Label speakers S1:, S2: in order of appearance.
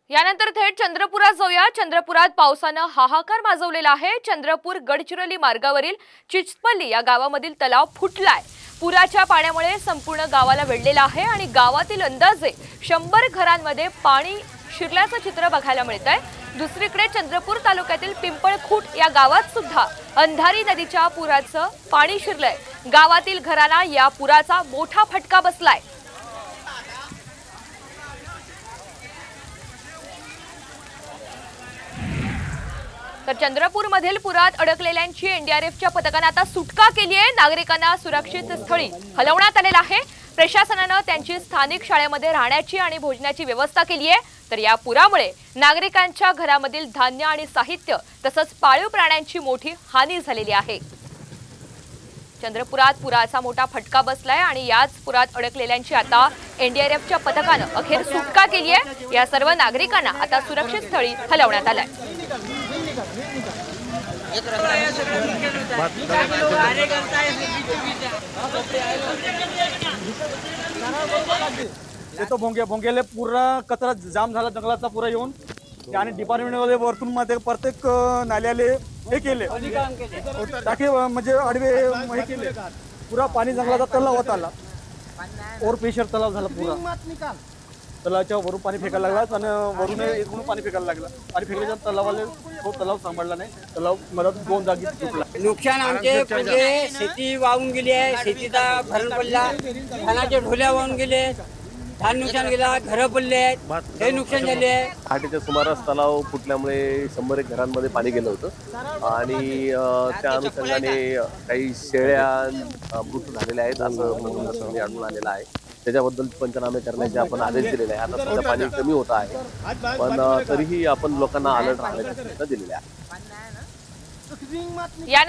S1: यानंतर थेट चंद्रपुरात जाऊया। चंद्रपुरात पावसानं हाहाकार माजवलेला आहे। चंद्रपूर गडचिरोली मार्गावरील चिचपल्ली या गावामधील तलाव फुटलाय। पुराच्या पाण्यामुळे संपूर्ण गावाला वेढलेला आहे आणि गावातील अंदाजे 100 घरांमध्ये पाणी शिरल्याचं चित्र बघायला मिळतंय। दुसरीकडे चंद्रपूर तालुक्यातील पिंपळखूट या गावात सुद्धा अंधारी नदीच्या पुराचं पाणी शिरलंय। गावातील घरांना या पुराचा मोठा फटका बसलाय। तर चंद्रपूरमधील पुरात अडकलेल्यांची एनडीआरएफच्या पथकाने आता सुटका केली आहे। नागरिकांना सुरक्षित स्थळी हलवण्यात आलेलं आहे। प्रशासनाने त्यांची स्थानिक शाळेमध्ये राहण्याची आणि भोजनाची व्यवस्था केली आहे। तर या पुरामुळे नागरिकांच्या घरामधील धान्य आणि साहित्य तसंच पाळीव प्राण्यांची मोठी हानी झालेली आहे। चंद्रपुरात पुराचा मोठा फटका बसलाय आणि याच पुरात अडकलेल्यांची आता एनडीआरएफच्या पथकाने अखेर सुटका केली आहे। या सर्व नागरिकांना आता सुरक्षित स्थळी हलवण्यात आलंय।
S2: तो भोंग्याला पूर्ण कचरा जाम झाला जंगलाचा पुरा येऊन आणि डिपार्टमेंट वाले वरतून मध्ये प्रत्येक नाल्याले हे केले टाके म्हणजे आडवे हे केले। पुरा पाणी जंगलाचा तलावात आला। ओर प्रेशर तलाव झाला पुरा। तलावाच्या वरून पाणी फेकायला लागला आणि वरून इकडून पाणी फेकायला लागला। पाणी फेकल्याच्या तलावाले तो तलाव सांभाळला नाही। तलाव मधात 2 जागी तुटला।
S3: नुकसान आमचे म्हणजे शेती वाहून गेली आहे। शेतीचा भरण पडला, धानाच्या ढोल्या वाहून गेले, धान नुकसान गेला, घरं पडले आहेत, हे नुकसान झाले आहे।
S4: पहाटेच्या सुमारास तलाव फुटल्यामुळे 100 घरांमध्ये पाणी गेलं होतं आणि त्या अनुषंगाने काही शेळ्या मृत्यू झालेल्या आहेत असं प्रशासनाने आढळून आलेलं आहे। त्याच्याबद्दल पंचनामे करण्याचे आपण आदेश दिलेले आहे। आता सध्या पाणी कमी होत आहे पण तरीही आपण लोकांना अलर्ट राहण्याचे सूचना दिलेल्या आहेत।